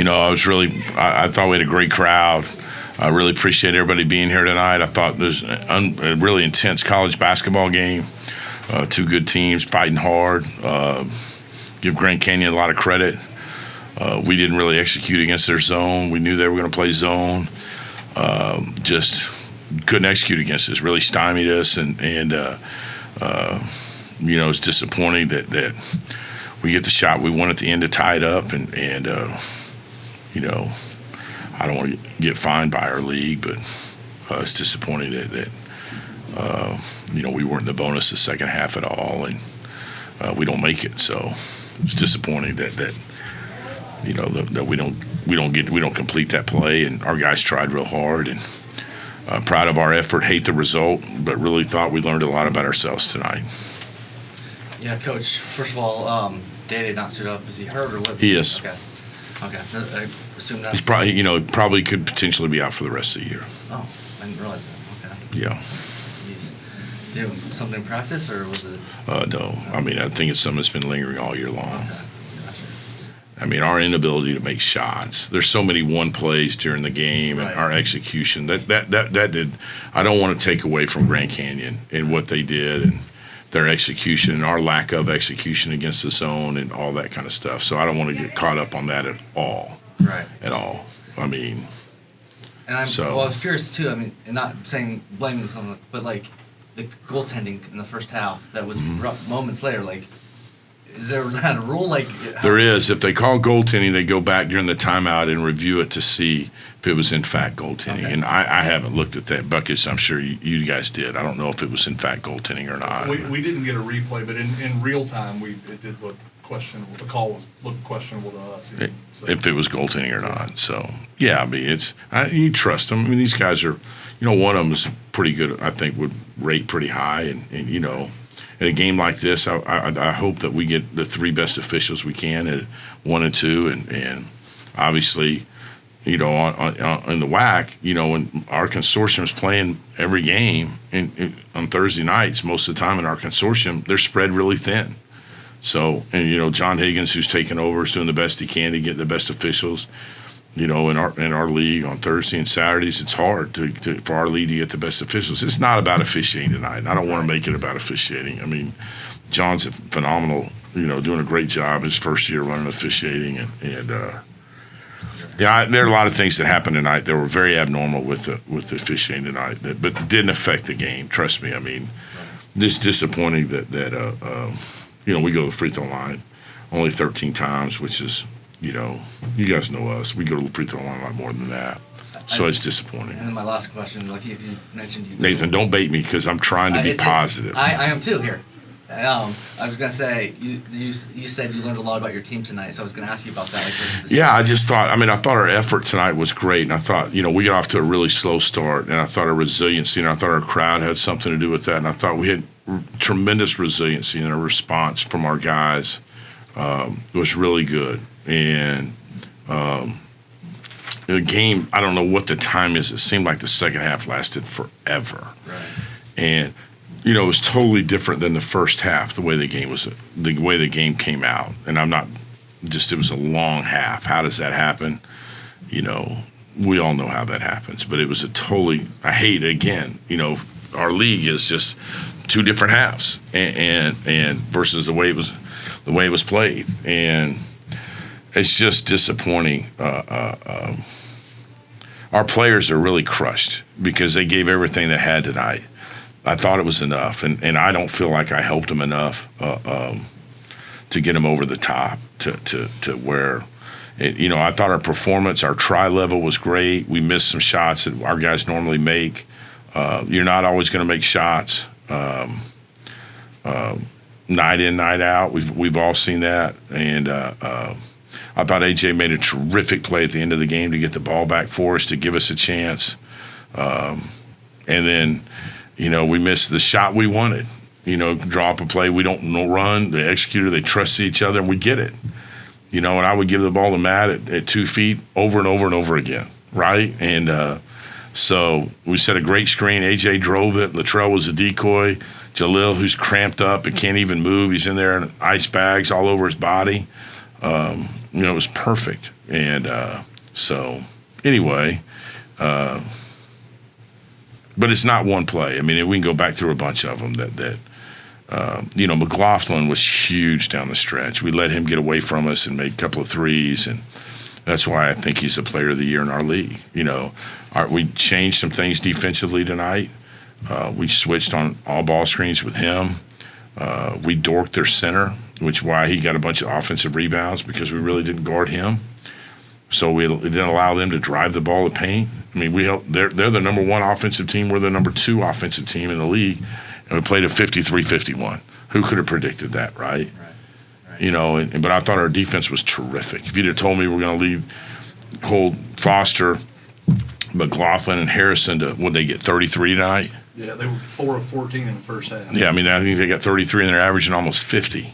I thought we had a great crowd. I really appreciate everybody being here tonight. I thought there's a really intense college basketball game. Two good teams fighting hard. Give Grand Canyon a lot of credit. We didn't really execute against their zone. We knew they were going to play zone. Just couldn't execute against us. Really stymied us, and it's disappointing that we get the shot we want at the end to tie it up, and I don't want to get fined by our league, but it's disappointing that we weren't in the bonus the second half at all, and we don't make it. So it's disappointing that we don't complete that play, and our guys tried real hard, and proud of our effort. Hate the result, but really thought we learned a lot about ourselves tonight. Yeah, Coach. First of all, Day not suit up. Is he hurt or what? He is. Okay. I assume that's. He's probably could potentially be out for the rest of the year. Oh, I didn't realize that. Okay. Yeah. He's doing something in practice, or was it? No. I mean, I think it's something that's been lingering all year long. Okay. Gotcha. I mean, our inability to make shots. There's so many one plays during the game, and Right. our execution. That did. I don't want to take away from Grand Canyon and what they did and their execution and our lack of execution against the zone and all that kind of stuff. So I don't want to get caught up on that at all. Right. At all. I mean. And I was curious too. I mean, and not saying blaming someone, but like the goaltending in the first half that was rough moments later. Like, is there not a rule? Like there is. If they call goaltending, they go back during the timeout and review it to see if it was in fact goaltending. Okay. And I haven't looked at that. Buckets, I'm sure you guys did. I don't know if it was in fact goaltending or not. We didn't get a replay, but in real time, it did look questionable. The call looked questionable to us. If it was goaltending or not. So, yeah, I mean, you trust them. I mean, these guys are, one of them is pretty good, I think, would rate pretty high. And in a game like this, I hope that we get the three best officials we can at 1 and 2. And obviously, on the WAC, when our consortium is playing every game on Thursday nights, most of the time in our consortium, they're spread really thin. So, and John Higgins, who's taken over, is doing the best he can to get the best officials. In our league on Thursday and Saturdays, it's hard for our league to get the best officials. It's not about officiating tonight, and I don't want to make it about officiating. I mean, John's a phenomenal, doing a great job his first year running officiating, and there are a lot of things that happened tonight that were very abnormal with the officiating tonight, but didn't affect the game. Trust me. I mean, it's disappointing that we go to the free throw line only 13 times, which is. You guys know us. We go to the free throw line a lot more than that. So it's disappointing. And then my last question, like you mentioned. Nathan, don't bait me because I'm trying to be positive. I am too here. I was going to say, you said you learned a lot about your team tonight, so I was going to ask you about that. Yeah, I thought our effort tonight was great. And I thought, we got off to a really slow start. And I thought our resiliency and I thought our crowd had something to do with that. And I thought we had tremendous resiliency in our response from our guys. It was really good. And the game, I don't know what the time is. It seemed like the second half lasted forever. Right. And, it was totally different than the first half, the way the game came out. And it was a long half. How does that happen? We all know how that happens. But it was I hate it again. Our league is just two different halves and versus the way it was played. And it's just disappointing. Our players are really crushed because they gave everything they had tonight. I thought it was enough, and I don't feel like I helped them enough to get them over the top to where, I thought our performance, our try level was great. We missed some shots that our guys normally make. You're not always going to make shots. Night in, night out. We've all seen that, and I thought AJ made a terrific play at the end of the game to get the ball back for us to give us a chance, and then we missed the shot we wanted. Draw up a play, we don't run. The executor, they trust each other, and we get it. And I would give the ball to Matt at 2 feet over and over and over again, right? And so we set a great screen. AJ drove it. Latrell was a decoy. Jalil, who's cramped up and can't even move, he's in there in ice bags all over his body. It was perfect. And so anyway, but it's not one play. I mean, we can go back through a bunch of them that McLaughlin was huge down the stretch. We let him get away from us and made a couple of threes, and that's why I think he's the player of the year in our league. We changed some things defensively tonight. We switched on all ball screens with him. We dorked their center, which is why he got a bunch of offensive rebounds, because we really didn't guard him. So we didn't allow them to drive the ball to paint. I mean, they're the number one offensive team. We're the number two offensive team in the league, and we played a 53-51. Who could have predicted that, right? Right. But I thought our defense was terrific. If you'd have told me we're going to hold Foster, McLaughlin, and Harrison to, would they get 33 tonight? Yeah, they were 4 of 14 in the first half. Yeah, I mean, I think they got 33, and they're averaging almost 50.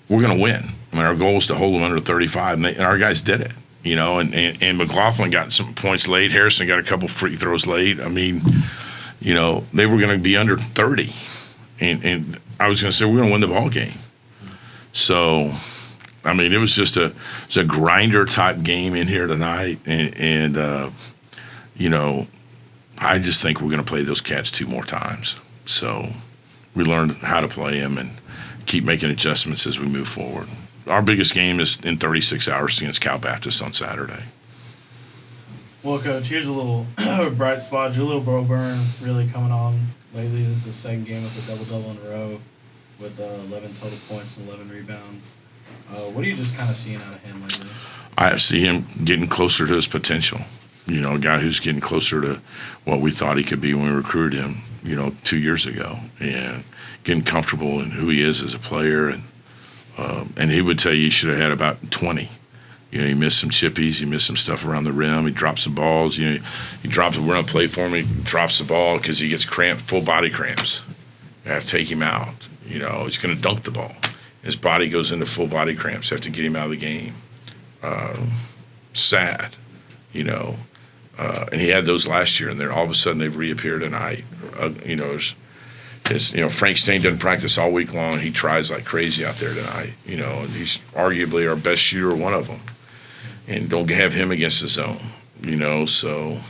We're going to win. I mean, our goal is to hold them under 35, and our guys did it. And McLaughlin got some points late. Harrison got a couple free throws late. I mean, they were going to be under 30, and I was going to say we're going to win the ball game. So, I mean, it was just a grinder type game in here tonight, and I just think we're going to play those cats 2 more times. So we learned how to play them and keep making adjustments as we move forward. Our biggest game is in 36 hours against Cal Baptist on Saturday. Well, Coach, here's a little bright spot. Julio Broburn really coming on lately. This is his second game with a double-double in a row with 11 total points and 11 rebounds. What are you just kind of seeing out of him lately? I see him getting closer to his potential. A guy who's getting closer to what we thought he could be when we recruited him, 2 years ago, and getting comfortable in who he is as a player. And he would tell you he should have had about 20. He missed some chippies, he missed some stuff around the rim, he dropped some balls. He drops. We're gonna play for him. He drops the ball because he gets cramped, full body cramps. I have to take him out. He's gonna dunk the ball. His body goes into full body cramps. Have to get him out of the game. Sad, and he had those last year, and then all of a sudden they've reappeared tonight. Frank Stain doesn't practice all week long. He tries like crazy out there tonight, and he's arguably our best shooter, one of them. And don't have him against the zone, so,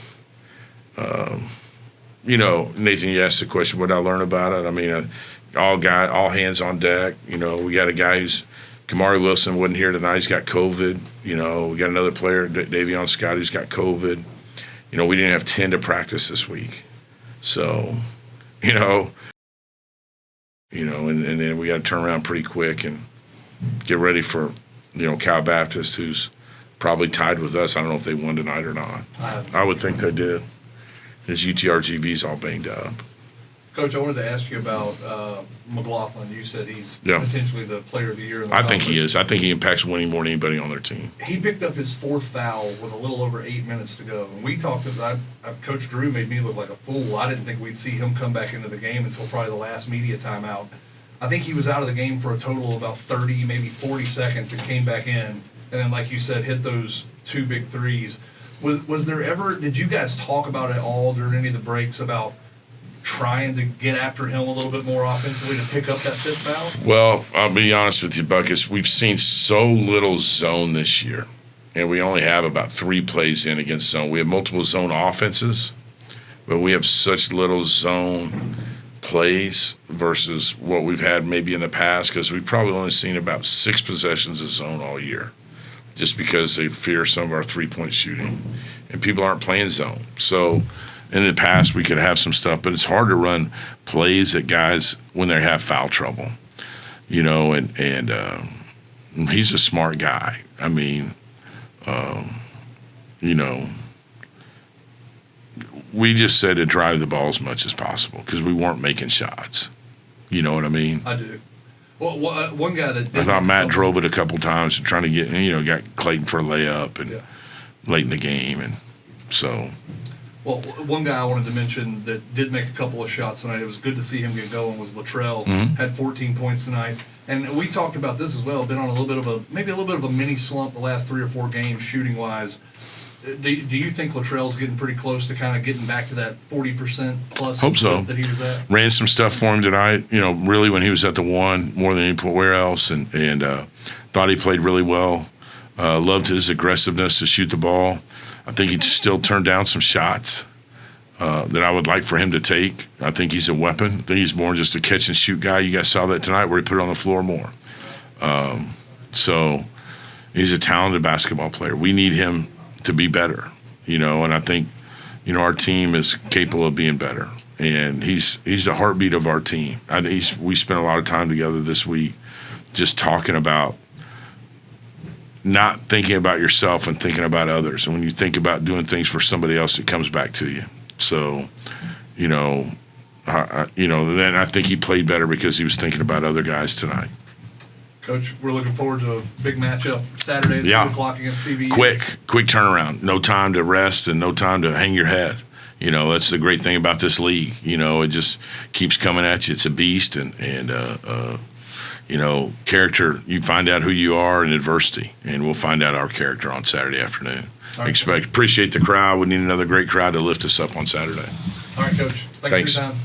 Nathan, you asked the question, what did I learn about it? I mean, all hands on deck. We got a guy Kamari Wilson wasn't here tonight. He's got COVID. We got another player, Davion Scott, who's got COVID. We didn't have 10 to practice this week. So, and then we got to turn around pretty quick and get ready for, Cal Baptist, who's probably tied with us. I don't know if they won tonight or not. I would think they did. His UTRGV's all banged up. Coach, I wanted to ask you about McLaughlin. You said he's potentially the player of the year. I think he is. I think he impacts winning more than anybody on their team. He picked up his 4th foul with a little over 8 minutes to go. And we talked about, Coach Drew made me look like a fool. I didn't think we'd see him come back into the game until probably the last media timeout. I think he was out of the game for a total of about 30, maybe 40 seconds and came back in. And then, like you said, hit those 2 big threes. Was there ever, did you guys talk about it all during any of the breaks about trying to get after him a little bit more offensively to pick up that 5th foul? Well, I'll be honest with you, Buckus. We've seen so little zone this year, and we only have about 3 plays in against zone. We have multiple zone offenses, but we have such little zone plays versus what we've had maybe in the past, because we've probably only seen about 6 possessions of zone all year, just because they fear some of our 3-point shooting, and people aren't playing zone. So in the past, we could have some stuff, but it's hard to run plays at guys when they have foul trouble, and he's a smart guy. I mean, we just said to drive the ball as much as possible because we weren't making shots. You know what I mean? I do. Well, one guy that I thought Matt drove it a couple times trying to get, got Clayton for a layup and late in the game, and so. Well, one guy I wanted to mention that did make a couple of shots tonight, it was good to see him get going, was Latrell. Had 14 points tonight. And we talked about this as well, been on a little bit of a mini slump the last 3 or 4 games shooting-wise. Do you think Luttrell's getting pretty close to kind of getting back to that 40% plus Hope so. that he was at? Ran some stuff for him tonight, really when he was at the one more than anywhere else, and thought he played really well. Loved his aggressiveness to shoot the ball. I think he still turned down some shots that I would like for him to take. I think he's a weapon. I think he's more just a catch and shoot guy. You guys saw that tonight where he put it on the floor more. So he's a talented basketball player. We need him to be better, and I think, our team is capable of being better. And he's the heartbeat of our team. We spent a lot of time together this week just talking about not thinking about yourself and thinking about others. And when you think about doing things for somebody else, it comes back to you. So, then I think he played better because he was thinking about other guys tonight. Coach, we're looking forward to a big matchup Saturday at 2 o'clock against CBU. Quick turnaround. No time to rest and no time to hang your head. That's the great thing about this league. It just keeps coming at you. It's a beast, and character. You find out who you are in adversity, and we'll find out our character on Saturday afternoon. Right. Appreciate the crowd. We need another great crowd to lift us up on Saturday. All right, Coach. Thanks for your time.